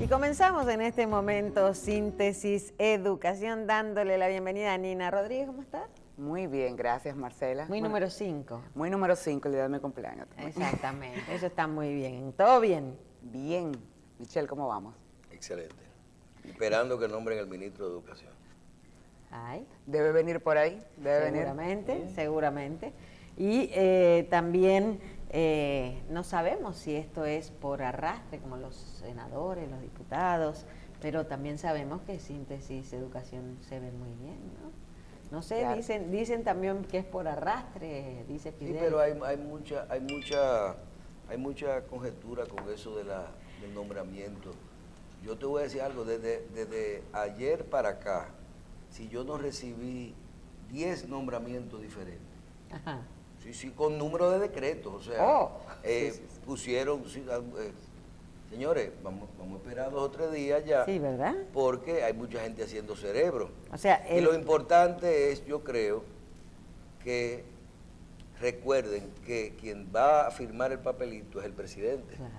Y comenzamos en este momento Síntesis Educación, dándole la bienvenida a Nina Rodríguez. ¿Cómo está? Muy bien, gracias Marcela. Muy número 5. Muy número 5, el día de mi cumpleaños. Exactamente, eso está muy bien. ¿Todo bien? Bien. Michelle, ¿cómo vamos? Excelente. Esperando que nombren al ministro de Educación. Ay. ¿Debe venir por ahí? ¿Debe Seguramente, venir? seguramente. Y también no sabemos si esto es por arrastre, como los senadores, los diputados, pero también sabemos que Síntesis Educación se ve muy bien, ¿no? No sé, Claro. dicen también que es por arrastre, dice Fidel. Sí, pero hay mucha conjetura con eso del nombramiento. Yo te voy a decir algo, desde ayer para acá, si yo no recibí 10 nombramientos diferentes. Ajá. Sí, con número de decretos, o sea, Sí. pusieron, señores, vamos a esperar 2 o 3 días ya. Sí, ¿verdad? Porque hay mucha gente haciendo cerebro. O sea, Y lo importante es, yo creo, que recuerden que quien va a firmar el papelito es el presidente. Claro.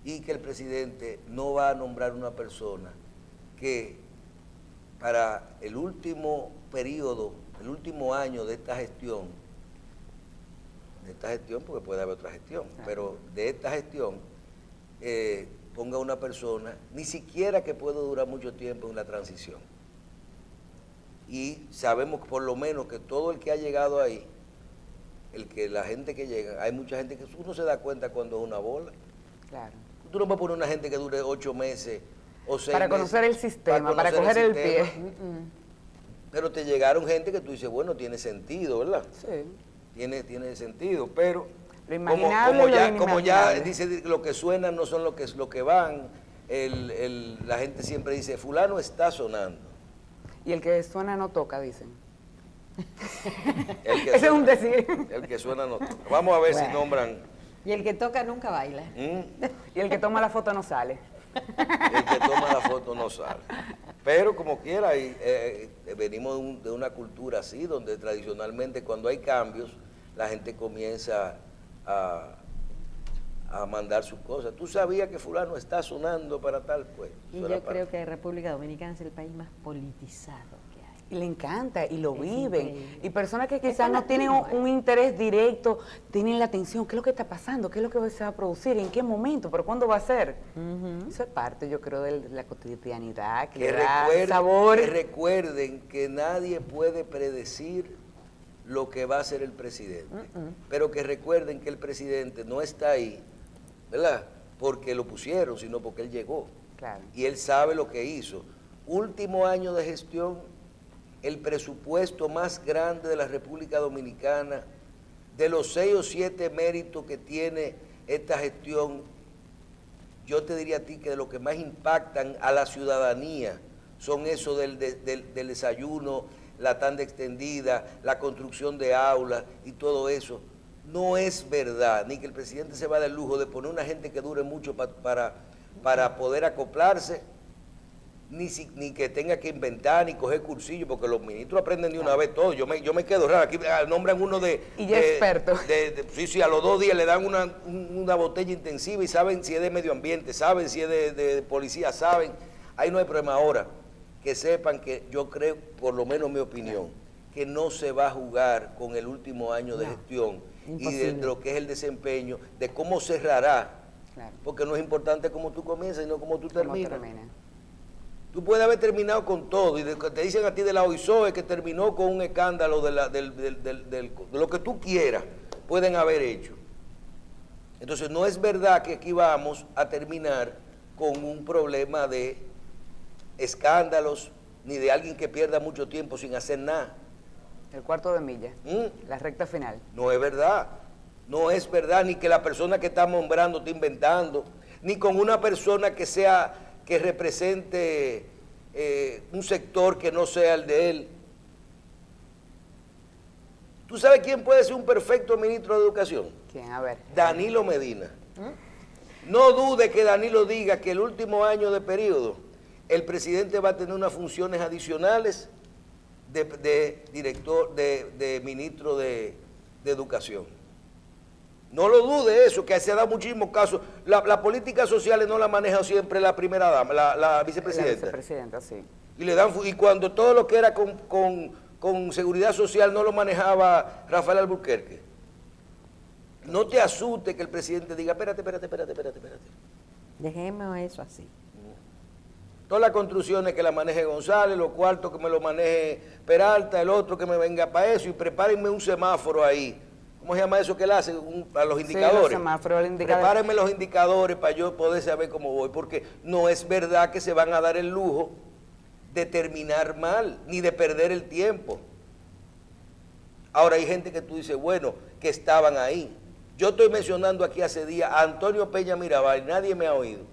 Y que el presidente no va a nombrar una persona que para el último periodo, el último año de esta gestión, porque puede haber otra gestión, pero de esta gestión, ponga una persona, ni siquiera que pueda durar mucho tiempo en la transición. Y sabemos por lo menos que todo el que ha llegado ahí, la gente que llega, hay mucha gente que uno se da cuenta cuando es una bola. Claro. Tú no vas a poner una gente que dure 8 meses o 6 Para meses. conocer el sistema, para conocer coger el sistema. pie. Pero te llegaron gente que tú dices, bueno, tiene sentido, ¿verdad? Sí. Tiene sentido, pero Lo imaginable y lo como ya inimaginable. dice, lo que suenan no son lo que van, la gente siempre dice, fulano está sonando. Y el que suena no toca, dicen. El que Ese es un suena- decir. El que suena no toca. Vamos a ver si Bueno. nombran. Y el que toca nunca baila. Y el que toma la foto no sale. El que toma la foto no sale. Pero como quiera, venimos de una cultura así, donde tradicionalmente cuando hay cambios, la gente comienza a mandar sus cosas. ¿Tú sabías que fulano está sonando para tal? Pues Y suena yo para- creo que República Dominicana es el país más politizado que hay. Y le encanta y lo Es viven. increíble. Y personas que Es quizás no tienen fanatismo, un interés directo, tienen la atención. ¿Qué es lo que está pasando? ¿Qué es lo que se va a producir? ¿En qué momento? ¿Pero cuándo va a ser? Eso es parte, yo creo, de la cotidianidad, que le da sabor. Que recuerden que nadie puede predecir lo que va a hacer el presidente. Pero que recuerden que el presidente no está ahí, ¿verdad? Porque lo pusieron, sino porque él llegó. Claro. Y él sabe lo que hizo. Último año de gestión, el presupuesto más grande de la República Dominicana, de los 6 o 7 méritos que tiene esta gestión, yo te diría a ti que de lo que más impactan a la ciudadanía son eso del desayuno, la tanda extendida, la construcción de aulas y todo eso. No es verdad, ni que el presidente se va del lujo de poner una gente que dure mucho para poder acoplarse, ni que tenga que inventar, ni coger cursillos, porque los ministros aprenden de una vez todo. Yo me quedo raro. Aquí nombran uno Y ya experto. Sí, a los 2 días le dan una botella intensiva y saben si es de medio ambiente, saben si es de policía, saben. Ahí no hay problema. Ahora, que sepan que yo creo, por lo menos mi opinión, que no se va a jugar con el último año de gestión y imposible. de lo que es el desempeño, de cómo cerrará. Claro. Porque no es importante cómo tú comienzas, sino cómo tú ¿Cómo terminas. termina? Tú puedes haber terminado con todo y te dicen a ti de la OISOE que terminó con un escándalo de lo que tú quieras, pueden haber hecho. Entonces no es verdad que aquí vamos a terminar con un problema de escándalos ni de alguien que pierda mucho tiempo sin hacer nada. El cuarto de milla, ¿Mm? la recta final. No es verdad. No es verdad ni que la persona que está nombrando está inventando, ni con una persona que represente un sector que no sea el de él. ¿Tú sabes quién puede ser un perfecto ministro de Educación? ¿Quién? A ver. Danilo Medina. No dude que Danilo diga que el último año de periodo el presidente va a tener unas funciones adicionales de director, de ministro de Educación. No lo dude eso, que se ha dado muchísimos casos. Las políticas sociales no la maneja siempre la primera dama, la vicepresidenta. La vicepresidenta, sí. Y cuando todo lo que era con seguridad social no lo manejaba Rafael Alburquerque. No te asuste que el presidente diga, espérate. Dejemos eso así. Todas las construcciones que la maneje González, los cuartos que me lo maneje Peralta, el otro que me venga para eso, y prepárenme un semáforo ahí. ¿Cómo se llama eso que él hace? A los indicadores. Sí, los semáforos, el indicador. Prepárenme los indicadores para yo poder saber cómo voy, porque no es verdad que se van a dar el lujo de terminar mal, ni de perder el tiempo. Ahora hay gente que tú dices, bueno, que estaban ahí. Yo estoy mencionando aquí hace días a Antonio Peña Mirabal, nadie me ha oído.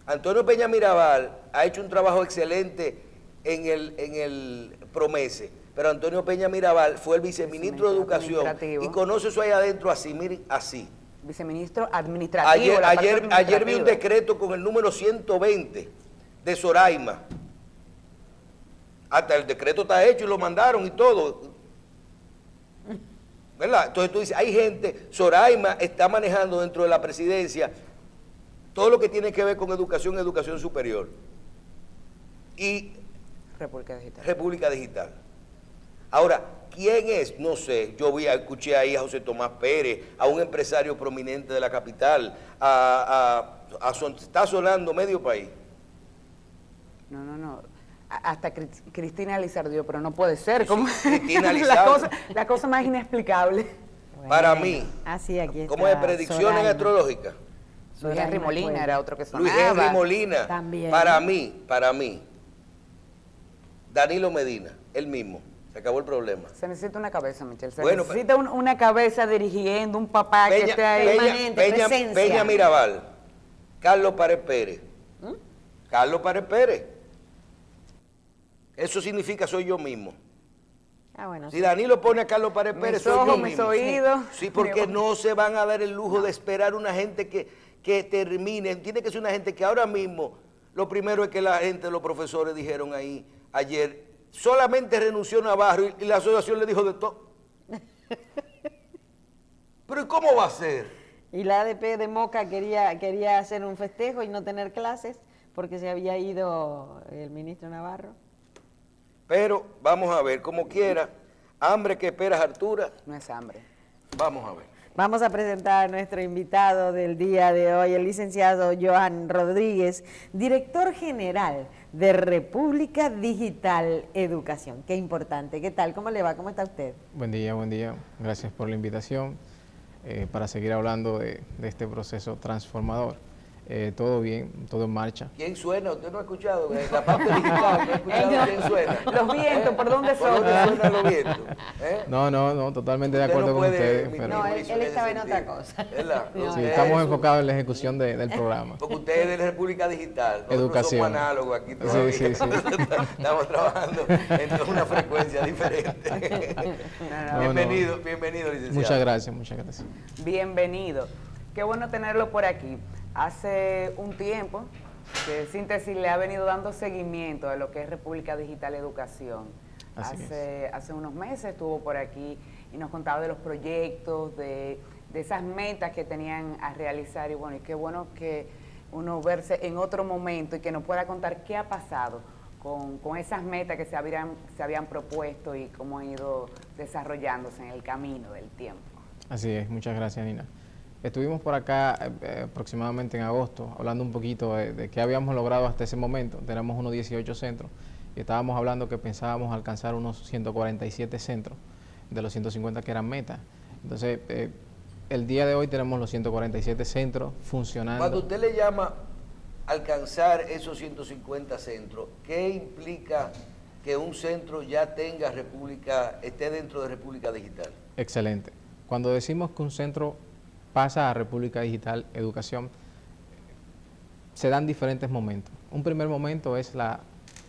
Antonio Peña Mirabal ha hecho un trabajo excelente en el Promese, pero Antonio Peña Mirabal fue el viceministro de Educación y conoce eso ahí adentro así, miren, así. Viceministro administrativo. Ayer vi un decreto con el número 120 de Soraima. Hasta el decreto está hecho y lo mandaron y todo. ¿Verdad? Entonces tú dices, hay gente, Soraima está manejando dentro de la presidencia todo lo que tiene que ver con educación superior. Y República Digital. Ahora, ¿quién es? No sé. Yo escuché ahí a José Tomás Pérez, a un empresario prominente de la capital, está sonando medio país. No. Hasta Cristina Lizardió, pero no puede ser. ¿Cómo? Cristina Lizardió. La cosa más inexplicable. Bueno, para mí, así aquí está. ¿cómo es predicciones astrológicas? Luis Henry Molina era otro que sonaba. Luis Henry Molina. También. Para mí, Danilo Medina, él mismo. Se acabó el problema. Se necesita una cabeza, Michelle. Se necesita una cabeza dirigiendo, un papá que esté ahí. Peña Mirabal, Carlos Pared Pérez. Carlos Pared Pérez. Eso significa soy yo mismo. Bueno, si Danilo pone a Carlos Pared Pérez, soy yo mismo. Mis oídos. Sí, porque no se van a dar el lujo de esperar una gente que termine. Tiene que ser una gente que ahora mismo, lo primero es que la gente, los profesores dijeron ahí ayer, solamente renunció Navarro y la asociación le dijo de todo. Pero ¿y cómo va a ser? Y la ADP de Moca quería hacer un festejo y no tener clases porque se había ido el ministro Navarro. Pero vamos a ver, como quiera, hambre que esperas, Artura. No es hambre. Vamos a ver. Vamos a presentar a nuestro invitado del día de hoy, el licenciado Joan Rodríguez, director general de República Digital Educación. Qué importante. ¿Qué tal? ¿Cómo le va? ¿Cómo está usted? Buen día. Gracias por la invitación para seguir hablando de este proceso transformador. Todo bien, todo en marcha. ¿Quién suena? ¿Usted no ha escuchado? La parte digital, ¿no ha escuchado quién suena? Los vientos, ¿por dónde son? ¿Por dónde suenan los vientos? No, totalmente de acuerdo con ustedes. Pero no, él estaba en otra cosa. Sí, estamos enfocados en la ejecución del programa. Porque usted es de la República Digital. Educación. Somos análogos aquí todavía. Sí. Estamos trabajando en una frecuencia diferente. Bienvenido, licenciado. Muchas gracias. Bienvenido. Qué bueno tenerlo por aquí. Hace un tiempo que Síntesis le ha venido dando seguimiento a lo que es República Digital Educación. Hace unos meses estuvo por aquí y nos contaba de los proyectos, de esas metas que tenían a realizar. Y bueno, y qué bueno que uno verse en otro momento y que nos pueda contar qué ha pasado con esas metas que se habían propuesto y cómo han ido desarrollándose en el camino del tiempo. Así es, muchas gracias, Nina. Estuvimos por acá aproximadamente en agosto, hablando un poquito de qué habíamos logrado hasta ese momento. Tenemos unos 18 centros y estábamos hablando que pensábamos alcanzar unos 147 centros de los 150 que eran metas. Entonces, el día de hoy tenemos los 147 centros funcionando. Cuando usted le llama alcanzar esos 150 centros, ¿qué implica que un centro ya tenga esté dentro de República Digital? Excelente. Cuando decimos que un centro pasa a República Digital Educación, se dan diferentes momentos. Un primer momento es la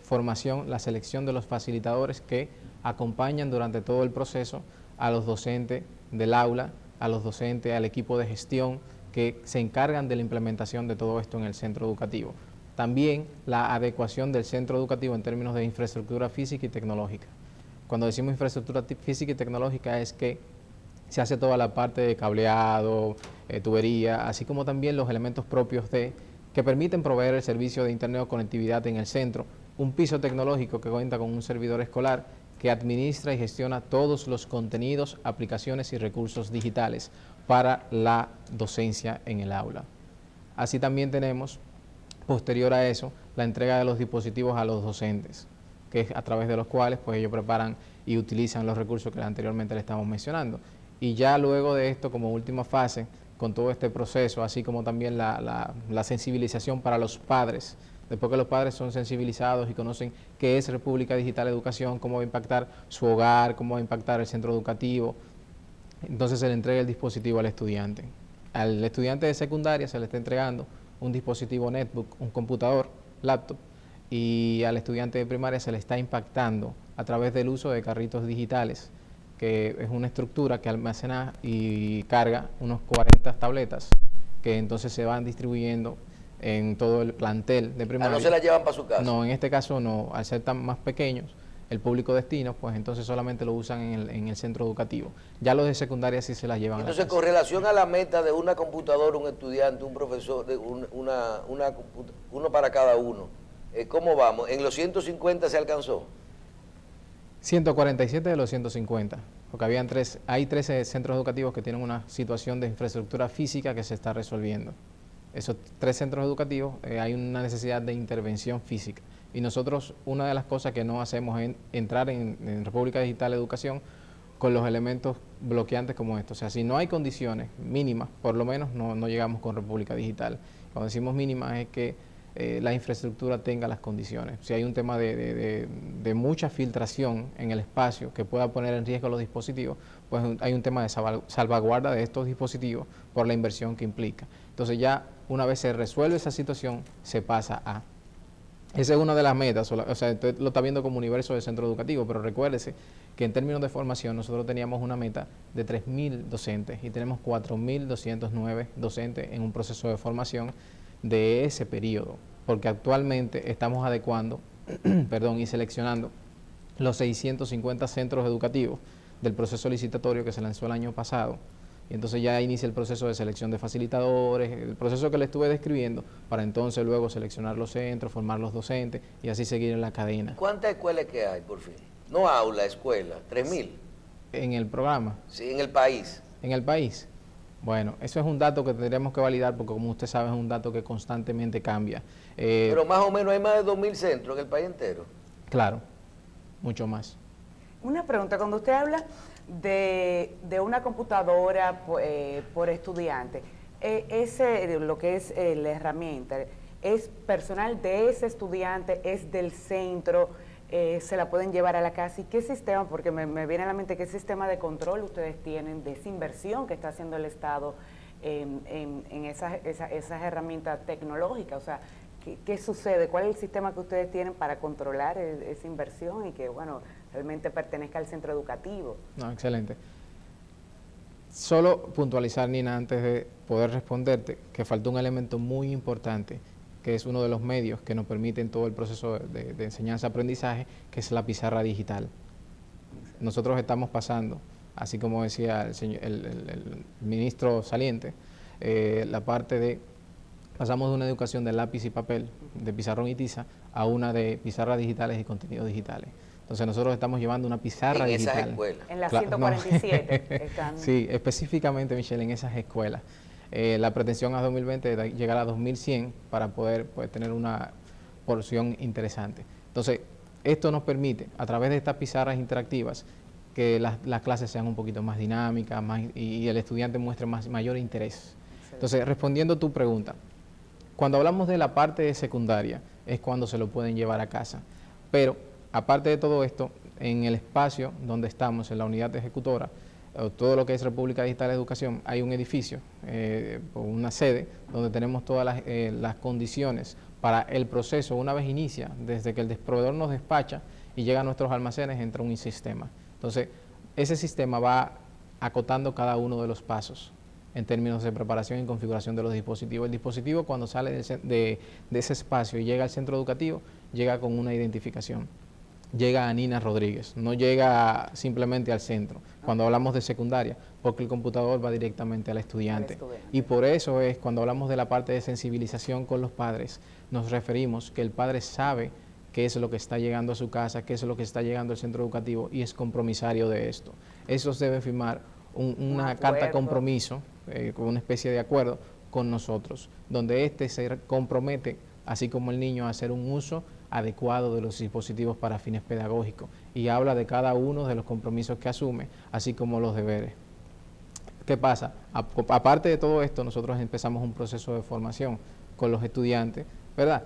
formación, la selección de los facilitadores que acompañan durante todo el proceso a los docentes del aula, a los docentes, al equipo de gestión que se encargan de la implementación de todo esto en el centro educativo. También la adecuación del centro educativo en términos de infraestructura física y tecnológica. Cuando decimos infraestructura física y tecnológica es que se hace toda la parte de cableado, tubería, así como también los elementos propios que permiten proveer el servicio de Internet o conectividad en el centro, un piso tecnológico que cuenta con un servidor escolar que administra y gestiona todos los contenidos, aplicaciones y recursos digitales para la docencia en el aula. Así también tenemos, posterior a eso, la entrega de los dispositivos a los docentes, que es a través de los cuales pues, ellos preparan y utilizan los recursos que anteriormente le estamos mencionando. Y ya luego de esto, como última fase, con todo este proceso, así como también la sensibilización para los padres, después que los padres son sensibilizados y conocen qué es República Digital Educación, cómo va a impactar su hogar, cómo va a impactar el centro educativo, entonces se le entrega el dispositivo al estudiante. Al estudiante de secundaria se le está entregando un dispositivo netbook, un computador, laptop, y al estudiante de primaria se le está impactando a través del uso de carritos digitales, que es una estructura que almacena y carga unos 40 tabletas, que entonces se van distribuyendo en todo el plantel de primaria. ¿No se las llevan para su casa? No, en este caso no, al ser tan más pequeños, el público destino, pues entonces solamente lo usan en el centro educativo. Ya los de secundaria sí se las llevan entonces, a la casa. Con relación a la meta de una computadora, un estudiante, un profesor, uno para cada uno, ¿cómo vamos? ¿En los 150 se alcanzó? 147 de los 150, porque hay 13 centros educativos que tienen una situación de infraestructura física que se está resolviendo. Esos 3 centros educativos hay una necesidad de intervención física. Y nosotros, una de las cosas que no hacemos es entrar en República Digital Educación con los elementos bloqueantes como estos. O sea, si no hay condiciones mínimas, por lo menos no llegamos con República Digital. Cuando decimos mínimas es que la infraestructura tenga las condiciones. Si hay un tema de mucha filtración en el espacio que pueda poner en riesgo los dispositivos, pues hay un tema de salvaguarda de estos dispositivos por la inversión que implica. Entonces ya una vez se resuelve esa situación, se pasa a... Esa es una de las metas, o sea, usted lo está viendo como universo de centro educativo, pero recuérdese que en términos de formación nosotros teníamos una meta de 3.000 docentes y tenemos 4.209 docentes en un proceso de formación de ese periodo, porque actualmente estamos adecuando y seleccionando los 650 centros educativos del proceso licitatorio que se lanzó el año pasado. Y entonces ya inicia el proceso de selección de facilitadores, el proceso que le estuve describiendo, para entonces luego seleccionar los centros, formar los docentes y así seguir en la cadena. ¿Cuántas escuelas que hay, por fin? No aula, escuela, 3.000. ¿En el programa? Sí, en el país. ¿En el país? Bueno, eso es un dato que tendríamos que validar porque como usted sabe es un dato que constantemente cambia. Pero más o menos hay más de 2.000 centros en el país entero. Claro, mucho más. Una pregunta, cuando usted habla de una computadora por estudiante, lo que es la herramienta, ¿es personal de ese estudiante, es del centro, se la pueden llevar a la casa? ¿Y qué sistema? Porque me viene a la mente, ¿qué sistema de control ustedes tienen de esa inversión que está haciendo el Estado en esas herramientas tecnológicas? O sea, ¿qué sucede? ¿Cuál es el sistema que ustedes tienen para controlar esa inversión y que, bueno, realmente pertenezca al centro educativo? No, excelente. Solo puntualizar, Nina, antes de poder responderte, que faltó un elemento muy importante, que es uno de los medios que nos permiten todo el proceso de enseñanza-aprendizaje, que es la pizarra digital. Nosotros estamos pasando, así como decía el ministro saliente, la parte de, pasamos de una educación de lápiz y papel, de pizarrón y tiza, a una de pizarras digitales y contenidos digitales. Entonces nosotros estamos llevando una pizarra digital. En esas escuelas. En las 147 no. están. Sí, específicamente, Michelle, en esas escuelas. La pretensión a 2020 es llegar a 2100 para poder tener una porción interesante. Entonces, esto nos permite, a través de estas pizarras interactivas, que las clases sean un poquito más dinámicas y el estudiante muestre mayor interés. Entonces, respondiendo a tu pregunta, cuando hablamos de la parte de secundaria, es cuando se lo pueden llevar a casa. Pero, aparte de todo esto, en el espacio donde estamos, en la unidad ejecutora, todo lo que es República Digital Educación, hay un edificio, una sede, donde tenemos todas las condiciones para el proceso. Una vez inicia, desde que el proveedor nos despacha y llega a nuestros almacenes, entra un sistema. Entonces, ese sistema va acotando cada uno de los pasos en términos de preparación y configuración de los dispositivos. El dispositivo, cuando sale de ese espacio y llega al centro educativo, llega con una identificación. llega a Nina Rodríguez, no llega simplemente al centro, cuando hablamos de secundaria, porque el computador va directamente al estudiante. Y por eso es, cuando hablamos de la parte de sensibilización con los padres, nos referimos que el padre sabe qué es lo que está llegando a su casa, qué es lo que está llegando al centro educativo y es compromisario de esto. Esos deben firmar una carta de compromiso, con una especie de acuerdo con nosotros, donde éste se compromete, así como el niño, a hacer un uso adecuado de los dispositivos para fines pedagógicos y habla de cada uno de los compromisos que asume, así como los deberes. ¿Qué pasa? Aparte de todo esto, nosotros empezamos un proceso de formación con los estudiantes, ¿verdad?,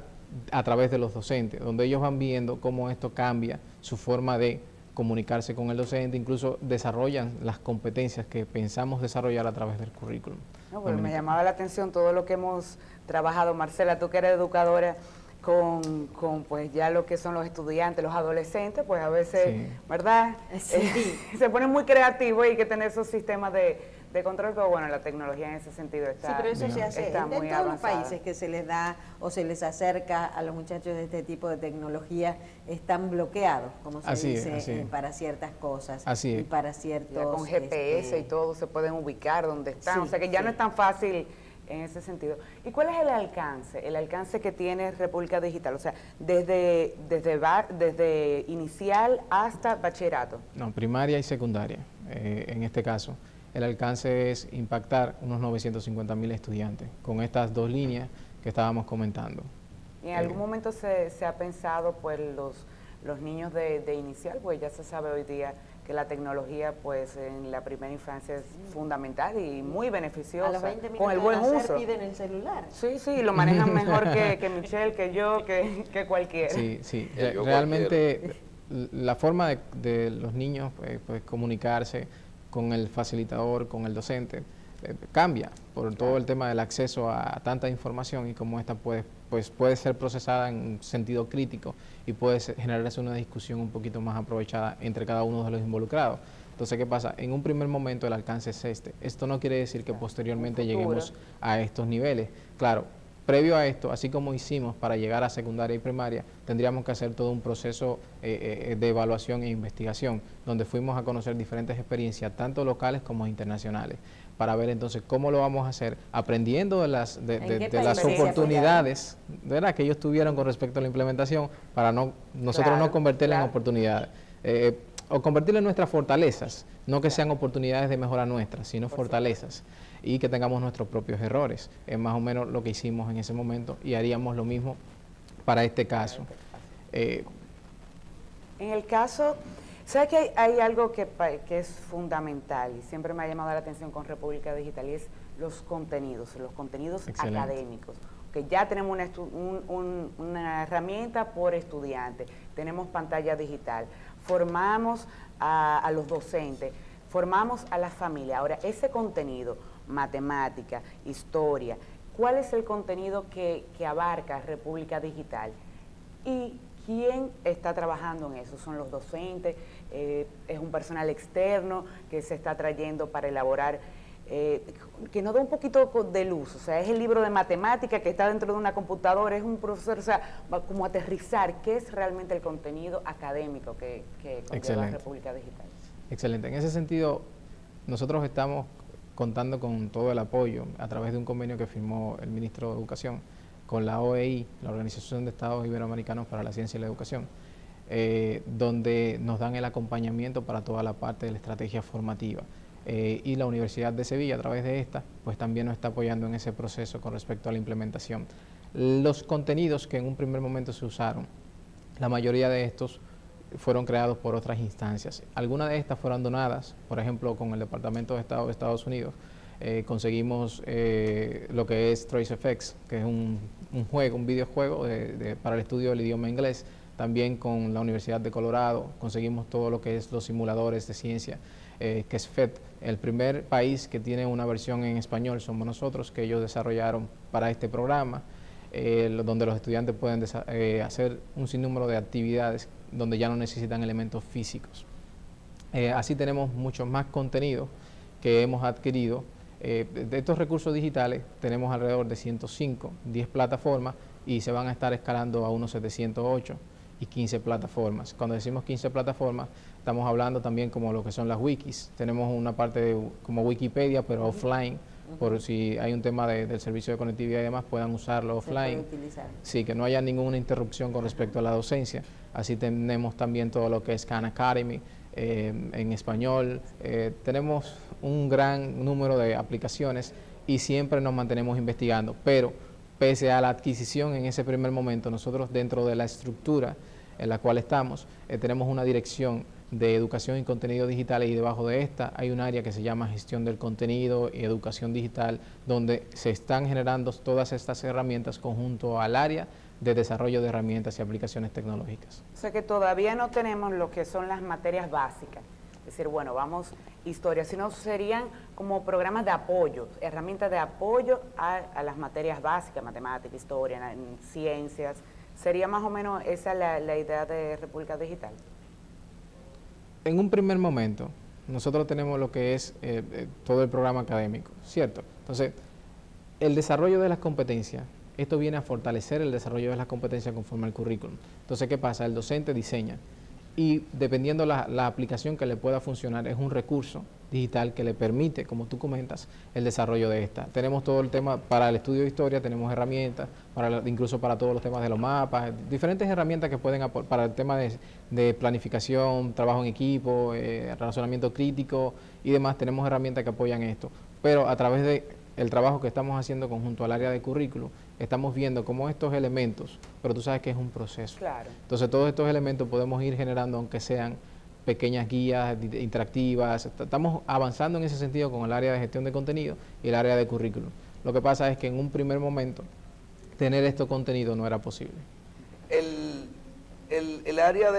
a través de los docentes, donde ellos van viendo cómo esto cambia su forma de comunicarse con el docente, incluso desarrollan las competencias que pensamos desarrollar a través del currículum. No, pero me llamaba la atención todo lo que hemos trabajado, Marcela, tú que eres educadora, con pues ya lo que son los estudiantes, los adolescentes, pues a veces, sí, ¿verdad? Sí. Se ponen muy creativos y hay que tener esos sistemas de control, pero bueno, la tecnología en ese sentido está, sí, pero eso se hace está en muy todos avanzada. los países que se les da o se les acerca a los muchachos de este tipo de tecnología, están bloqueados, como se dice, para ciertas cosas y para ciertos... Ya con GPS y todo se pueden ubicar donde están, o sea que ya no es tan fácil en ese sentido. ¿Y cuál es el alcance que tiene República Digital? O sea, desde inicial hasta bachillerato. No, primaria y secundaria, en este caso. El alcance es impactar unos 950.000 estudiantes con estas dos líneas que estábamos comentando. ¿Y en algún momento se ha pensado, pues, los niños de inicial? Pues ya se sabe hoy día que la tecnología, pues, en la primera infancia es fundamental y muy beneficiosa. A los 20 minutos con el buen uso. Piden el celular. Sí, sí, lo manejan mejor que Michelle, que yo, que cualquiera. Sí, sí. Realmente la forma de los niños pues, comunicarse con el facilitador, con el docente, cambia por todo el tema del acceso a tanta información y cómo esta puede ser procesada en un sentido crítico y puede generarse una discusión un poquito más aprovechada entre cada uno de los involucrados. Entonces, ¿qué pasa? En un primer momento el alcance es este. Esto no quiere decir que posteriormente lleguemos a estos niveles. Claro, previo a esto, así como hicimos para llegar a secundaria y primaria, tendríamos que hacer todo un proceso de evaluación e investigación, donde fuimos a conocer diferentes experiencias, tanto locales como internacionales, para ver entonces cómo lo vamos a hacer, aprendiendo de las oportunidades, ¿verdad?, que ellos tuvieron con respecto a la implementación, para nosotros no convertirla en oportunidades, o convertirla en nuestras fortalezas, no que sean oportunidades de mejora nuestras, sino fortalezas. Y que tengamos nuestros propios errores. Es más o menos lo que hicimos en ese momento y haríamos lo mismo para este caso. En el caso, ¿sabes que hay algo que es fundamental y siempre me ha llamado la atención con República Digital, y es los contenidos Excelente. Académicos? Que ya tenemos una herramienta por estudiante, tenemos pantalla digital, formamos a los docentes, formamos a la familia. Ahora, ese contenido, matemática, historia, ¿cuál es el contenido que abarca República Digital? ¿Y quién está trabajando en eso? ¿Son los docentes? ¿Es un personal externo que se está trayendo para elaborar? Que nos da un poquito de luz, o sea, es el libro de matemática que está dentro de una computadora, es un profesor, o sea, va como aterrizar qué es realmente el contenido académico que conlleva República Digital. Excelente. En ese sentido, nosotros estamos contando con todo el apoyo a través de un convenio que firmó el ministro de Educación con la OEI, la Organización de Estados Iberoamericanos para la Ciencia y la Educación, donde nos dan el acompañamiento para toda la parte de la estrategia formativa. Y la Universidad de Sevilla, a través de esta, pues también nos está apoyando en ese proceso con respecto a la implementación. Los contenidos que en un primer momento se usaron, la mayoría de estos fueron creados por otras instancias. Algunas de estas fueron donadas, por ejemplo, con el Departamento de Estado de Estados Unidos. Conseguimos lo que es TraceFX, que es un videojuego para el estudio del idioma inglés. También con la Universidad de Colorado conseguimos todo lo que es los simuladores de ciencia, que es FED. El primer país que tiene una versión en español somos nosotros, que ellos desarrollaron para este programa, donde los estudiantes pueden hacer un sinnúmero de actividades donde ya no necesitan elementos físicos. Así tenemos mucho más contenido que hemos adquirido. De estos recursos digitales tenemos alrededor de 105, 10 plataformas, y se van a estar escalando a unos 708. y 15 plataformas. Cuando decimos 15 plataformas, estamos hablando también como lo que son las wikis. Tenemos una parte como Wikipedia, pero offline, por si hay un tema del servicio de conectividad y demás, puedan usarlo offline. Sí, que no haya ninguna interrupción con respecto a la docencia. Así tenemos también todo lo que es Khan Academy, en español. Tenemos un gran número de aplicaciones y siempre nos mantenemos investigando, pero pese a la adquisición en ese primer momento, nosotros dentro de la estructura en la cual estamos, tenemos una dirección de educación y contenido digital, y debajo de esta hay un área que se llama gestión del contenido y educación digital, donde se están generando todas estas herramientas conjunto al área de desarrollo de herramientas y aplicaciones tecnológicas. O sea que todavía no tenemos lo que son las materias básicas, es decir, bueno, vamos, historia, sino serían como programas de apoyo, herramientas de apoyo a las materias básicas, matemática, historia, en ciencias. ¿Sería más o menos esa la idea de República Digital? En un primer momento, nosotros tenemos lo que es todo el programa académico, ¿cierto? Entonces, el desarrollo de las competencias, esto viene a fortalecer el desarrollo de las competencias conforme al currículum. Entonces, ¿qué pasa? El docente diseña y dependiendo la aplicación que le pueda funcionar, es un recurso digital que le permite, como tú comentas, el desarrollo de esta. Tenemos todo el tema para el estudio de historia, tenemos herramientas, incluso para todos los temas de los mapas, diferentes herramientas que pueden aportar para el tema de planificación, trabajo en equipo, razonamiento crítico y demás. Tenemos herramientas que apoyan esto, pero a través de el trabajo que estamos haciendo conjunto al área de currículo, estamos viendo cómo estos elementos, pero tú sabes que es un proceso. Claro. Entonces todos estos elementos podemos ir generando, aunque sean pequeñas guías interactivas. Estamos avanzando en ese sentido con el área de gestión de contenido y el área de currículo. Lo que pasa es que en un primer momento tener estos contenidos no era posible. El área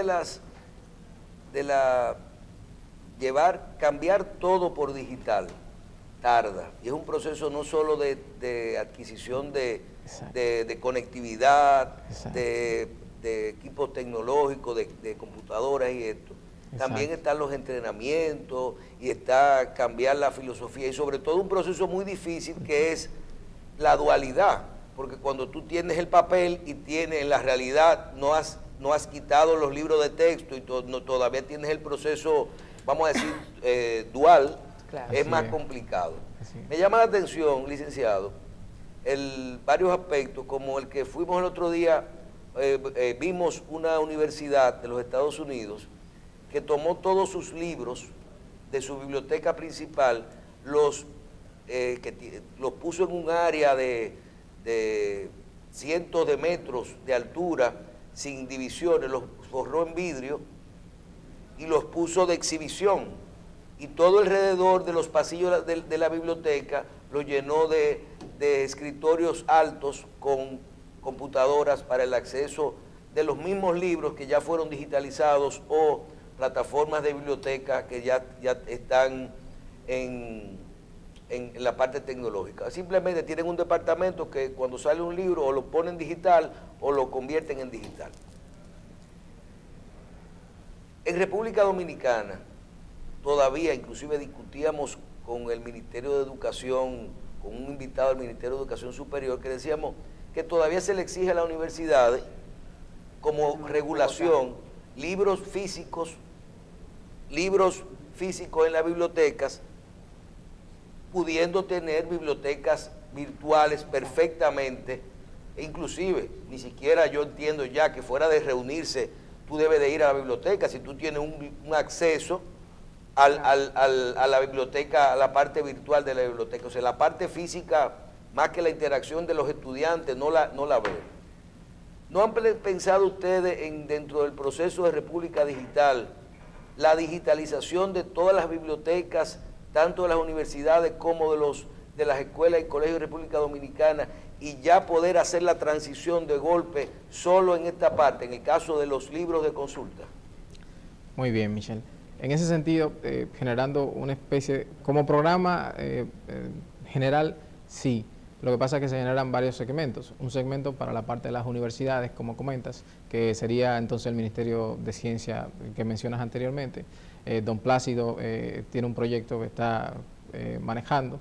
cambiar todo por digital tarda, y es un proceso no solo de adquisición de conectividad, de equipos tecnológicos, de computadoras y esto. También están los entrenamientos y está cambiar la filosofía y sobre todo un proceso muy difícil que es la dualidad, porque cuando tú tienes el papel y tienes en la realidad no has quitado los libros de texto y todavía tienes el proceso, vamos a decir, dual, claro, es más complicado. Me llama la atención, licenciado, varios aspectos, como el que fuimos el otro día, vimos una universidad de los Estados Unidos que tomó todos sus libros de su biblioteca principal, los puso en un área de cientos de metros de altura, sin divisiones, los forró en vidrio y los puso de exhibición. Y todo alrededor de los pasillos de la biblioteca lo llenó de escritorios altos con computadoras para el acceso de los mismos libros que ya fueron digitalizados o plataformas de biblioteca que ya están en la parte tecnológica. Simplemente tienen un departamento que cuando sale un libro o lo ponen digital o lo convierten en digital. En República Dominicana, todavía inclusive discutíamos con el Ministerio de Educación, con un invitado del Ministerio de Educación Superior, que decíamos que todavía se le exige a las universidades como regulación libros físicos en las bibliotecas, pudiendo tener bibliotecas virtuales perfectamente, e inclusive, ni siquiera yo entiendo ya que fuera de reunirse, tú debes de ir a la biblioteca, si tú tienes un acceso a la biblioteca, a la parte virtual de la biblioteca. O sea, la parte física, más que la interacción de los estudiantes, no la veo. ¿No han pensado ustedes dentro del proceso de República Digital, la digitalización de todas las bibliotecas, tanto de las universidades como de las escuelas y colegios de República Dominicana, y ya poder hacer la transición de golpe solo en esta parte, en el caso de los libros de consulta? Muy bien, Michelle. En ese sentido, generando una especie, como programa general, sí. Lo que pasa es que se generan varios segmentos. Un segmento para la parte de las universidades, como comentas, que sería entonces el Ministerio de Ciencia que mencionas anteriormente. Don Plácido tiene un proyecto que está manejando.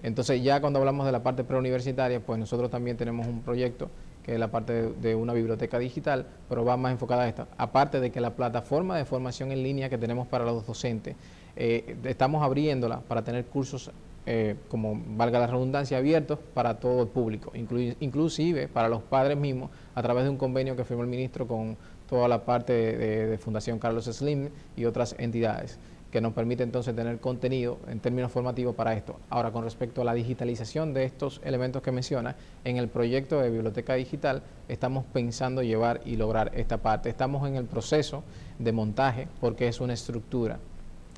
Entonces ya cuando hablamos de la parte preuniversitaria, pues nosotros también tenemos un proyecto que es la parte de una biblioteca digital, pero va más enfocada a esto. Aparte de que la plataforma de formación en línea que tenemos para los docentes, estamos abriéndola para tener cursos, como valga la redundancia, abiertos para todo el público, inclusive para los padres mismos, a través de un convenio que firmó el ministro con toda la parte de Fundación Carlos Slim y otras entidades, que nos permite entonces tener contenido en términos formativos para esto. Ahora, con respecto a la digitalización de estos elementos que menciona, en el proyecto de biblioteca digital estamos pensando llevar y lograr esta parte. Estamos en el proceso de montaje porque es una estructura.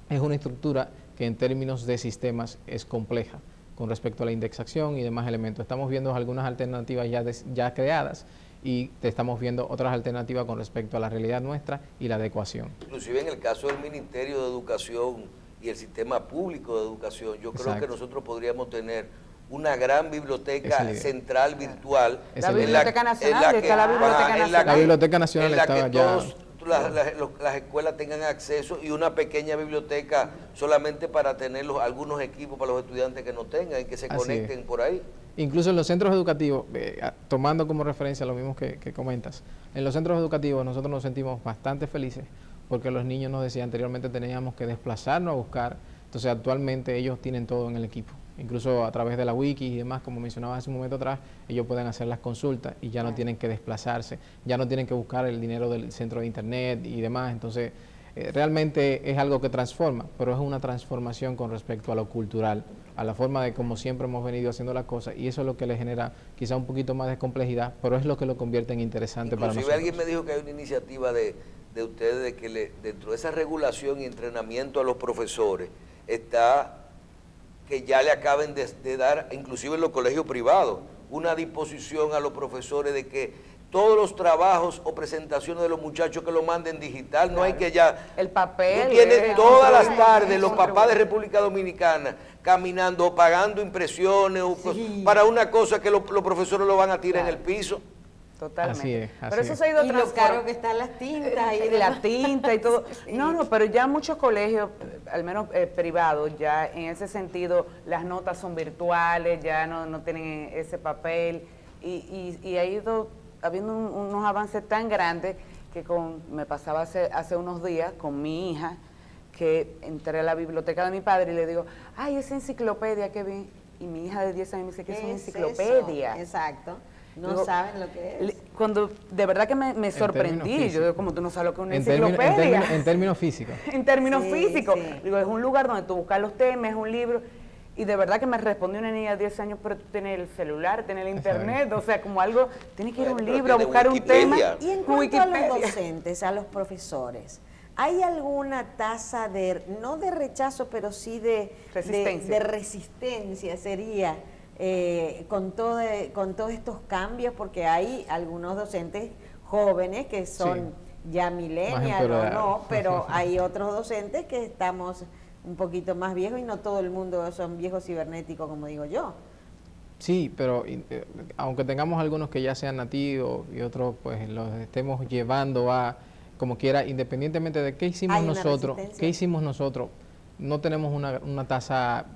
Es una estructura que en términos de sistemas es compleja con respecto a la indexación y demás elementos. Estamos viendo algunas alternativas ya creadas y estamos viendo otras alternativas con respecto a la realidad nuestra y la adecuación. Inclusive en el caso del Ministerio de Educación y el sistema público de educación, yo creo que nosotros podríamos tener una gran biblioteca central virtual. La Biblioteca Nacional, está la Biblioteca Nacional. La Biblioteca Nacional estaba ya... las escuelas tengan acceso y una pequeña biblioteca solamente para tener algunos equipos para los estudiantes que no tengan y que se conecten por ahí. Incluso en los centros educativos, tomando como referencia lo mismo que comentas, en los centros educativos nosotros nos sentimos bastante felices porque los niños nos decían anteriormente teníamos que desplazarnos a buscar, entonces actualmente ellos tienen todo en el equipo. Incluso a través de la wiki y demás, como mencionaba hace un momento atrás, ellos pueden hacer las consultas y ya no tienen que desplazarse, ya no tienen que buscar el dinero del centro de internet y demás. Entonces, realmente es algo que transforma, pero es una transformación con respecto a lo cultural, a la forma de como siempre hemos venido haciendo las cosas, y eso es lo que le genera quizá un poquito más de complejidad, pero es lo que lo convierte en interesante para nosotros. Alguien me dijo que hay una iniciativa de ustedes de que dentro de esa regulación y entrenamiento a los profesores está que ya le acaben de dar, inclusive en los colegios privados, una disposición a los profesores de que todos los trabajos o presentaciones de los muchachos que lo manden digital, claro. No hay que ya... El papel... Tú tienes todas las tardes los papás de República Dominicana caminando o pagando impresiones para una cosa que los profesores lo van a tirar en el piso. Totalmente. Así pero eso se ha ido transformando. Y lo caro que están las tintas. Y la tinta y todo. Sí. No, pero ya muchos colegios, al menos privados, ya en ese sentido, las notas son virtuales, ya no tienen ese papel. Y ha ido habiendo unos avances tan grandes que me pasaba hace unos días con mi hija, que entré a la biblioteca de mi padre y le digo, ay, esa enciclopedia que vi. Y mi hija de 10 años me dice que es una enciclopedia. Eso? Exacto. No saben lo que es. Cuando de verdad que me sorprendí, yo digo, como tú no sabes lo que es una enciclopedia. En términos físicos. En términos físicos. Sí. Digo, es un lugar donde tú buscas los temas, es un libro. Y de verdad que me respondió una niña de 10 años, pero tú tienes el celular, tienes el internet, o sea, como algo, tienes que ir a un libro a buscar un tema. Y en cuanto a los docentes, a los profesores, ¿hay alguna tasa no de rechazo, pero sí de resistencia sería... con todos estos cambios, porque hay algunos docentes jóvenes que son ya millennials o no, pero hay otros docentes que estamos un poquito más viejos y no todo el mundo son viejos cibernéticos, como digo yo. Sí, pero aunque tengamos algunos que ya sean nativos y otros pues los estemos llevando a como quiera, independientemente de qué hicimos nosotros, no tenemos una tasa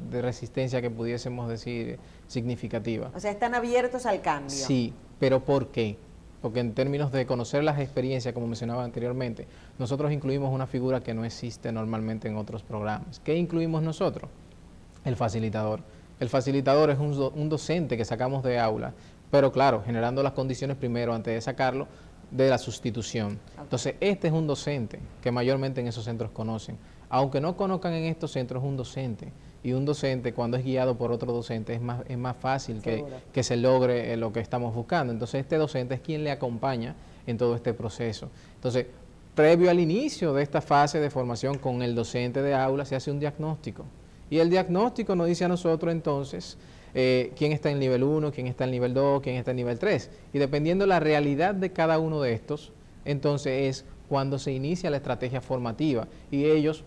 de resistencia que pudiésemos decir significativa. O sea, están abiertos al cambio. Sí, pero ¿por qué? Porque en términos de conocer las experiencias, como mencionaba anteriormente, nosotros incluimos una figura que no existe normalmente en otros programas. ¿Qué incluimos nosotros? El facilitador. El facilitador es un docente que sacamos de aula, pero claro, generando las condiciones primero antes de sacarlo de la sustitución. Okay. Entonces, este es un docente que mayormente en esos centros conocen. Aunque no conozcan en estos centros, es un docente. Y un docente, cuando es guiado por otro docente, es más fácil que se logre lo que estamos buscando. Entonces, este docente es quien le acompaña en todo este proceso. Entonces, previo al inicio de esta fase de formación con el docente de aula, se hace un diagnóstico. Y el diagnóstico nos dice a nosotros, entonces, quién está en nivel 1, quién está en nivel 2, quién está en nivel 3. Y dependiendo de la realidad de cada uno de estos, entonces es cuando se inicia la estrategia formativa. Y ellos,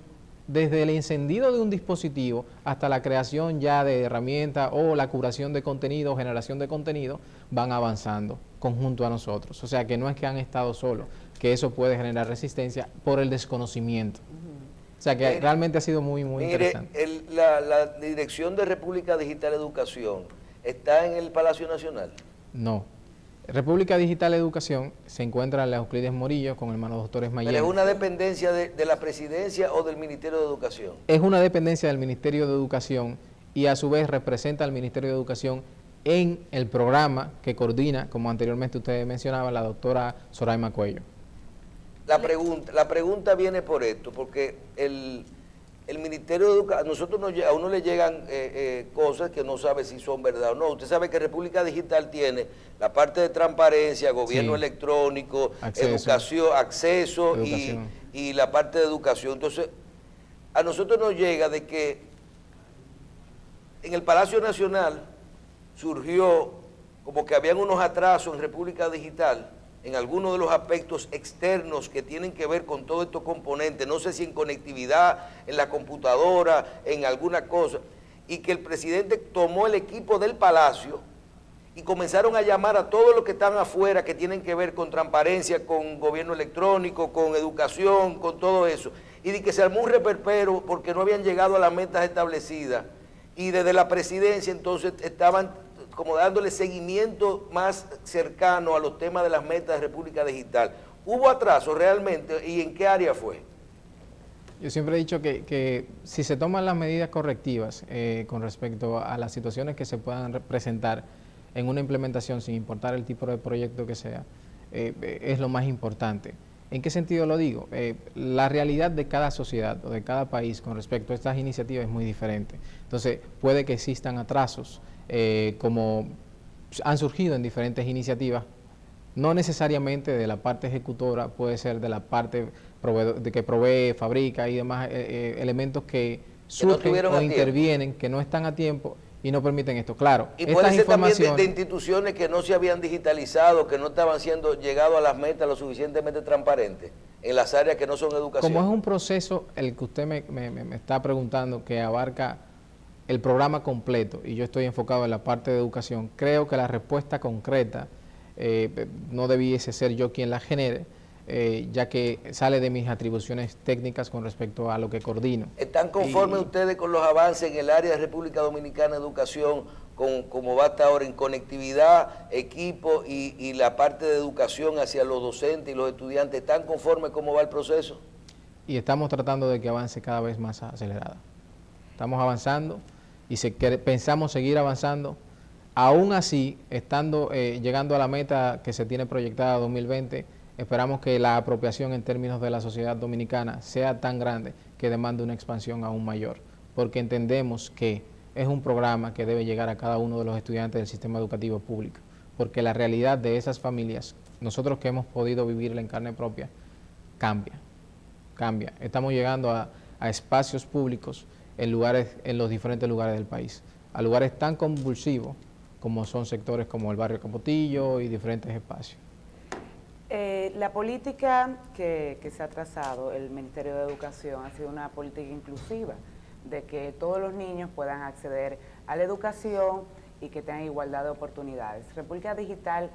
desde el encendido de un dispositivo hasta la creación ya de herramientas o la curación de contenido, generación de contenido, van avanzando conjunto a nosotros. O sea que no es que han estado solos, que eso puede generar resistencia por el desconocimiento. O sea que realmente ha sido muy interesante. La Dirección de República Digital Educación, ¿está en el Palacio Nacional? No. República Digital Educación se encuentra en la Euclides Morillo con el hermano doctor Esmayén. ¿Pero es una dependencia de la presidencia o del Ministerio de Educación? Es una dependencia del Ministerio de Educación y a su vez representa al Ministerio de Educación en el programa que coordina, como anteriormente ustedes mencionaban, la doctora Soraima Cuello. La pregunta viene por esto, porque el Ministerio de Educación, a uno le llegan cosas que no sabe si son verdad o no. Usted sabe que República Digital tiene la parte de transparencia, gobierno electrónico, acceso y la parte de educación. Entonces, a nosotros nos llega de que en el Palacio Nacional surgió como que habían unos atrasos en República Digital en algunos de los aspectos externos que tienen que ver con todos estos componentes, no sé si en conectividad, en la computadora, en alguna cosa, y que el presidente tomó el equipo del Palacio y comenzaron a llamar a todos los que están afuera que tienen que ver con transparencia, con gobierno electrónico, con educación, con todo eso, y de que se armó un reperpero porque no habían llegado a las metas establecidas, y desde la presidencia entonces estaban como dándole seguimiento más cercano a los temas de las metas de República Digital. ¿Hubo atraso realmente y en qué área fue? Yo siempre he dicho que si se toman las medidas correctivas con respecto a las situaciones que se puedan presentar en una implementación, sin importar el tipo de proyecto que sea, es lo más importante. ¿En qué sentido lo digo? La realidad de cada sociedad o de cada país con respecto a estas iniciativas es muy diferente. Entonces, puede que existan atrasos, como han surgido en diferentes iniciativas, no necesariamente de la parte ejecutora, puede ser de la parte que provee, fabrica y demás elementos que surgen o intervienen, que no están a tiempo y no permiten esto. Claro, y puede ser también de instituciones que no se habían digitalizado, que no estaban siendo llegado a las metas lo suficientemente transparentes en las áreas que no son educación. Como es un proceso el que usted me está preguntando, que abarca el programa completo y yo estoy enfocado en la parte de educación, creo que la respuesta concreta no debiese ser yo quien la genere, ya que sale de mis atribuciones técnicas con respecto a lo que coordino. ¿Están conformes ustedes con los avances en el área de República Dominicana de educación, como va hasta ahora en conectividad, equipo y la parte de educación hacia los docentes y los estudiantes? ¿Están conformes cómo va el proceso? Y estamos tratando de que avance cada vez más acelerada. Estamos avanzando y pensamos seguir avanzando. Aún así, llegando a la meta que se tiene proyectada 2020, esperamos que la apropiación en términos de la sociedad dominicana sea tan grande que demande una expansión aún mayor, porque entendemos que es un programa que debe llegar a cada uno de los estudiantes del sistema educativo público, porque la realidad de esas familias, nosotros que hemos podido vivirla en carne propia, cambia. Estamos llegando a espacios públicos en los diferentes lugares del país, a lugares tan convulsivos como son sectores como el barrio Capotillo y diferentes espacios. La política que se ha trazado el Ministerio de Educación ha sido una política inclusiva, de que todos los niños puedan acceder a la educación y que tengan igualdad de oportunidades. República Digital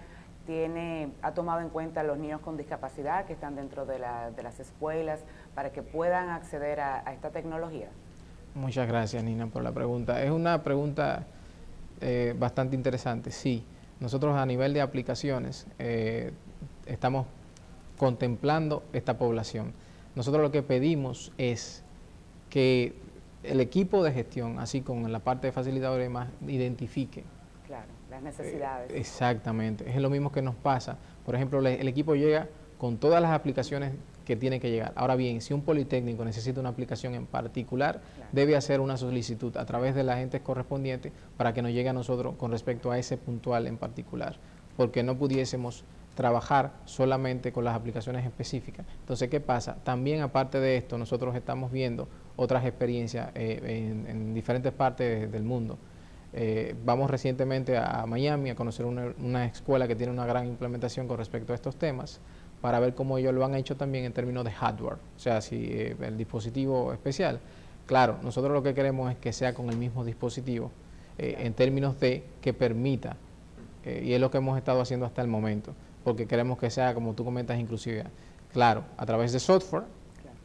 ha tomado en cuenta a los niños con discapacidad que están dentro de las escuelas para que puedan acceder a esta tecnología. Muchas gracias, Nina, por la pregunta. Es una pregunta bastante interesante. Sí, nosotros a nivel de aplicaciones estamos contemplando esta población. Nosotros lo que pedimos es que el equipo de gestión, así como en la parte de facilitadores y demás, identifique. Claro, las necesidades. Exactamente, es lo mismo que nos pasa. Por ejemplo, el equipo llega con todas las aplicaciones que tiene que llegar. Ahora bien, si un politécnico necesita una aplicación en particular, debe hacer una solicitud a través de la agentes correspondientes para que nos llegue a nosotros con respecto a ese puntual en particular, porque no pudiésemos trabajar solamente con las aplicaciones específicas. Entonces, ¿qué pasa? También aparte de esto, nosotros estamos viendo otras experiencias en diferentes partes del mundo. Vamos recientemente a Miami a conocer una escuela que tiene una gran implementación con respecto a estos temas, para ver cómo ellos lo han hecho también en términos de hardware, o sea, si el dispositivo especial. Claro, nosotros lo que queremos es que sea con el mismo dispositivo, en términos de que permita, y es lo que hemos estado haciendo hasta el momento, porque queremos que sea, como tú comentas, inclusive, claro, a través de software,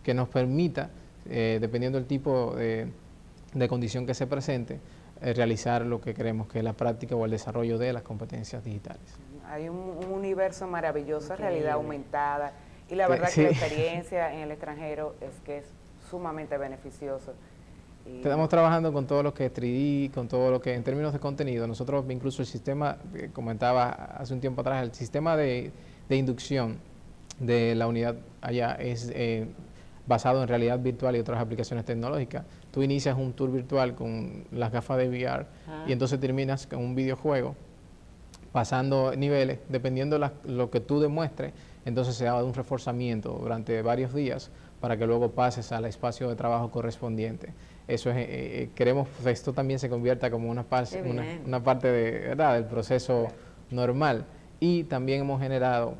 que nos permita, dependiendo del tipo de condición que se presente, realizar lo que creemos que es la práctica o el desarrollo de las competencias digitales. Hay un universo maravilloso, realidad aumentada, y la verdad que la experiencia en el extranjero es que es sumamente beneficioso. Estamos trabajando con todo lo que es 3D, con todo lo que en términos de contenido. Nosotros incluso el sistema, comentaba hace un tiempo atrás, el sistema de inducción de la unidad allá es basado en realidad virtual y otras aplicaciones tecnológicas. Tú inicias un tour virtual con las gafas de VR y entonces terminas con un videojuego pasando niveles, dependiendo lo que tú demuestres, entonces se da un reforzamiento durante varios días para que luego pases al espacio de trabajo correspondiente. Eso es, queremos que esto también se convierta como una parte de, ¿verdad?, del proceso normal. Y también hemos generado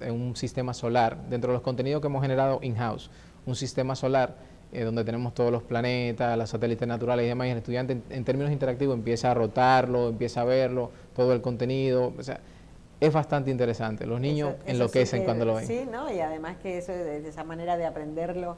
un sistema solar, dentro de los contenidos que hemos generado in-house, un sistema solar donde tenemos todos los planetas, los satélites naturales y demás, y el estudiante en términos interactivos empieza a rotarlo, empieza a verlo, todo el contenido, o sea, es bastante interesante. Los niños enloquecen cuando lo ven. Sí, ¿no? Y además que eso, de esa manera de aprenderlo,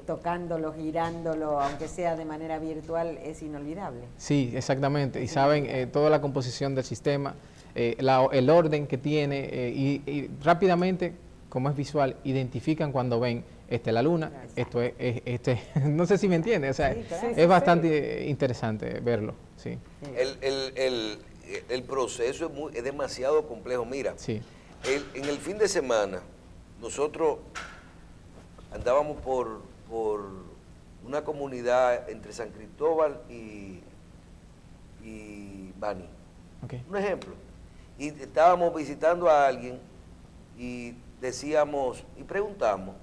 tocándolo, girándolo, aunque sea de manera virtual, es inolvidable. Sí, exactamente. Y saben toda la composición del sistema, el orden que tiene y rápidamente, como es visual, identifican cuando ven la luna, esto es no sé si me entiende, o sea, es bastante interesante verlo. Sí. El proceso es demasiado complejo. Mira, en el fin de semana nosotros andábamos por una comunidad entre San Cristóbal y Bani. Un ejemplo. Y estábamos visitando a alguien y decíamos, y preguntamos,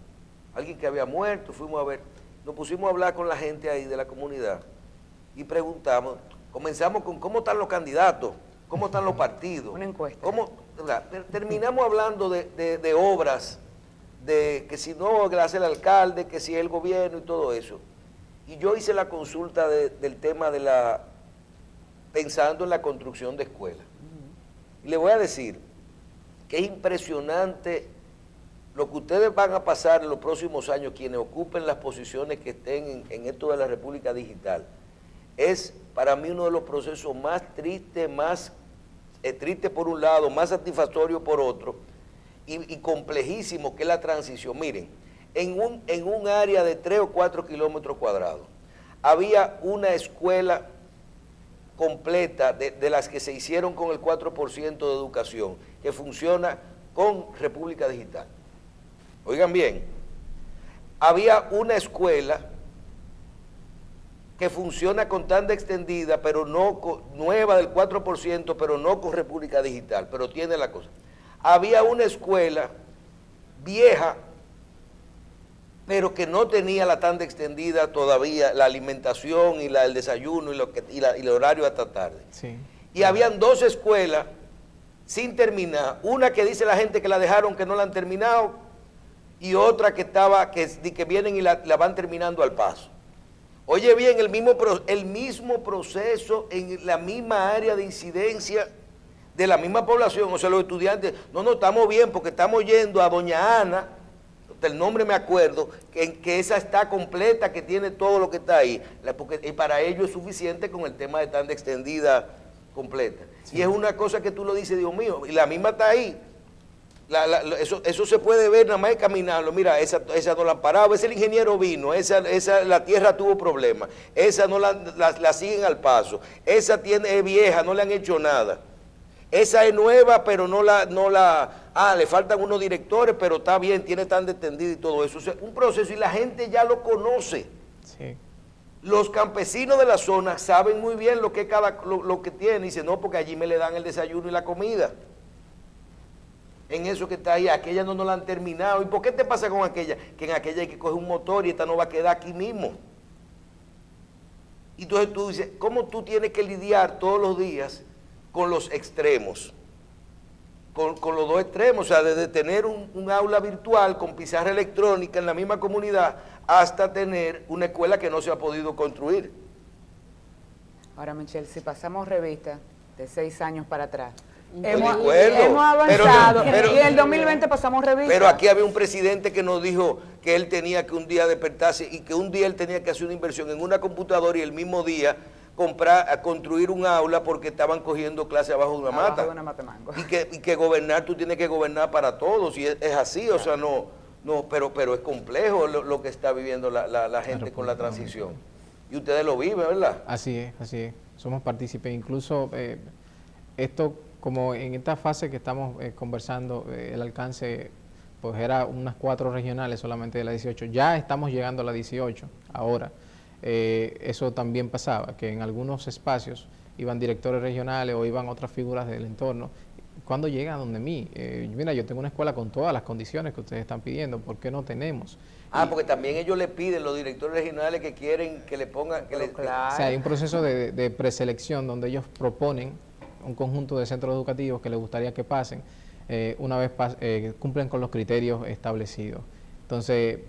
alguien que había muerto, fuimos a ver, nos pusimos a hablar con la gente ahí de la comunidad y preguntamos, comenzamos con cómo están los candidatos, cómo están los partidos. Una encuesta. Terminamos hablando de obras, de que si no, que la hace el alcalde, que si el gobierno y todo eso. Y yo hice la consulta del tema pensando en la construcción de escuelas. Y le voy a decir que es impresionante lo que ustedes van a pasar en los próximos años, quienes ocupen las posiciones que estén en esto de la República Digital. Es para mí uno de los procesos más tristes, triste por un lado, más satisfactorio por otro, y complejísimo, que es la transición. Miren, en un área de 3 o 4 kilómetros cuadrados, había una escuela completa de las que se hicieron con el 4% de educación, que funciona con República Digital. Oigan bien, había una escuela que funciona con tanda extendida, pero no nueva del 4%, pero no con República Digital, pero tiene la cosa. Había una escuela vieja, pero que no tenía la tanda extendida todavía, la alimentación y el desayuno y el horario hasta tarde. Sí. Y habían 2 escuelas sin terminar, una que dice la gente que la dejaron, que no la han terminado, y otra que vienen y la van terminando al paso. Oye bien, el mismo proceso en la misma área de incidencia de la misma población. O sea, los estudiantes, no estamos bien porque estamos yendo a Doña Ana, del nombre me acuerdo, que esa está completa, que tiene todo lo que está ahí, porque para ellos es suficiente con el tema de tanda extendida completa. Sí. Y es una cosa que tú lo dices, Dios mío, y la misma está ahí. Eso se puede ver nada más caminarlo. Mira, esa no la han parado, ese el ingeniero vino, la tierra tuvo problemas, esa no la siguen al paso, esa es vieja, no le han hecho nada, esa es nueva, pero le faltan unos directores, pero está bien, tiene tan extendido y todo eso. O sea, un proceso y la gente ya lo conoce. Sí. Los campesinos de la zona saben muy bien lo que tiene, y dicen, no, porque allí me le dan el desayuno y la comida. En eso que está ahí, aquella no la han terminado. ¿Y por qué te pasa con aquella? Que en aquella hay que coger un motor y esta no va a quedar aquí mismo. Y entonces tú dices, ¿cómo tú tienes que lidiar todos los días con los extremos? Con los dos extremos, o sea, desde tener un aula virtual con pizarra electrónica en la misma comunidad hasta tener una escuela que no se ha podido construir. Ahora, Michelle, si pasamos revista de 6 años para atrás, hemos avanzado, y en el 2020 pasamos revista. Pero aquí había un presidente que nos dijo que él tenía que un día despertarse y que un día él tenía que hacer una inversión en una computadora y el mismo día construir un aula porque estaban cogiendo clase abajo de una mata. De una mata mango. Y que gobernar, tú tienes que gobernar para todos, y es así, o sea, pero es complejo lo que está viviendo la gente con la transición. Y ustedes lo viven, ¿verdad? Así es. Somos partícipes. Incluso esto, como en esta fase que estamos conversando, el alcance pues era unas 4 regionales solamente de la 18. Ya estamos llegando a la 18 ahora. Eso también pasaba, que en algunos espacios iban directores regionales o iban otras figuras del entorno. ¿Cuándo llegan donde mí? Mira, yo tengo una escuela con todas las condiciones que ustedes están pidiendo, ¿por qué no tenemos? Porque también ellos le piden, los directores regionales, que quieren que le pongan... Claro. O sea, hay un proceso de preselección donde ellos proponen un conjunto de centros educativos que les gustaría que pasen, una vez cumplen con los criterios establecidos. Entonces,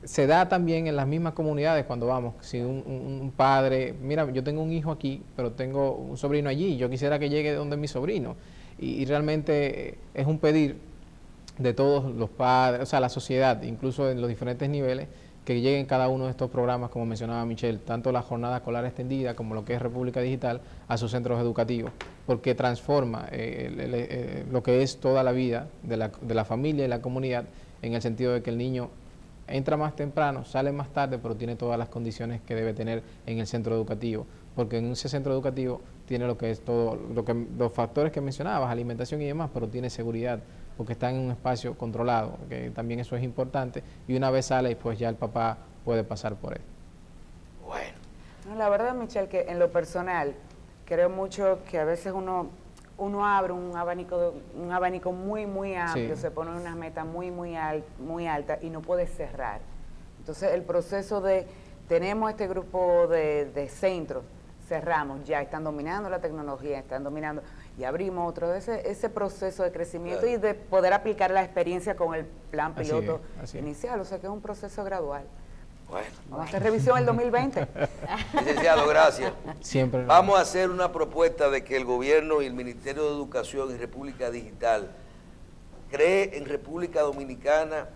se da también en las mismas comunidades cuando vamos. Si un padre, mira, yo tengo un hijo aquí, pero tengo un sobrino allí, yo quisiera que llegue donde mi sobrino. Y realmente es un pedir de todos los padres, o sea, la sociedad, incluso en los diferentes niveles, que lleguen cada uno de estos programas, como mencionaba Michelle, tanto la jornada escolar extendida como lo que es República Digital, a sus centros educativos, porque transforma lo que es toda la vida de la familia y la comunidad, en el sentido de que el niño entra más temprano, sale más tarde, pero tiene todas las condiciones que debe tener en el centro educativo, porque en ese centro educativo tiene lo que es todo, los factores que mencionabas, alimentación y demás, pero tiene seguridad, porque está en un espacio controlado, que también eso es importante, y una vez sale, pues ya el papá puede pasar por él. Bueno. No, la verdad, Michelle, que en lo personal, creo mucho que a veces uno abre un abanico muy amplio, sí. Se pone unas metas muy altas y no puede cerrar. Entonces, el proceso tenemos este grupo de centros, cerramos, ya están dominando la tecnología, están dominando, y abrimos otro, ese proceso de crecimiento, claro. Y de poder aplicar la experiencia con el plan piloto inicial, o sea que es un proceso gradual. Bueno. Vamos a hacer revisión el 2020. Licenciado, gracias. Siempre. Vamos a hacer una propuesta de que el gobierno y el Ministerio de Educación y República Digital cree en República Dominicana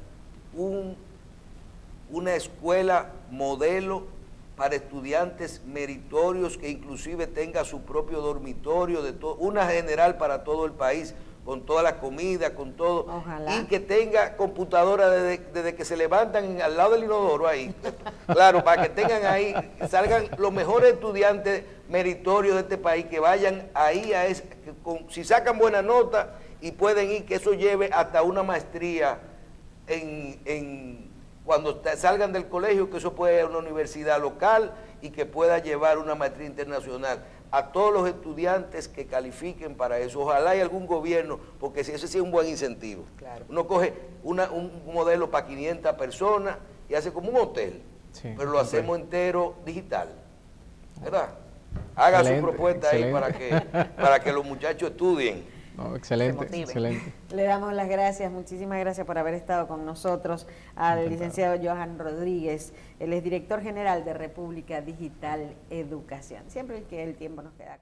una escuela modelo para estudiantes meritorios, que inclusive tenga su propio dormitorio, una general para todo el país, con toda la comida, con todo. Ojalá. Y que tenga computadora desde que se levantan al lado del inodoro ahí. Claro, para que tengan ahí, salgan los mejores estudiantes meritorios de este país, que vayan ahí si sacan buena nota y pueden ir, que eso lleve hasta una maestría cuando salgan del colegio, que eso puede ir a una universidad local y que pueda llevar una maestría internacional. A todos los estudiantes que califiquen para eso. Ojalá hay algún gobierno, porque ese sí es un buen incentivo. Claro. Uno coge un modelo para 500 personas y hace como un hotel, sí, pero lo hacemos entero digital, ¿verdad? Haga su propuesta ahí para que los muchachos estudien. No, excelente. Le damos las gracias, muchísimas gracias por haber estado con nosotros al licenciado Johan Rodríguez. Él es director general de República Digital Educación. Siempre que el tiempo nos queda.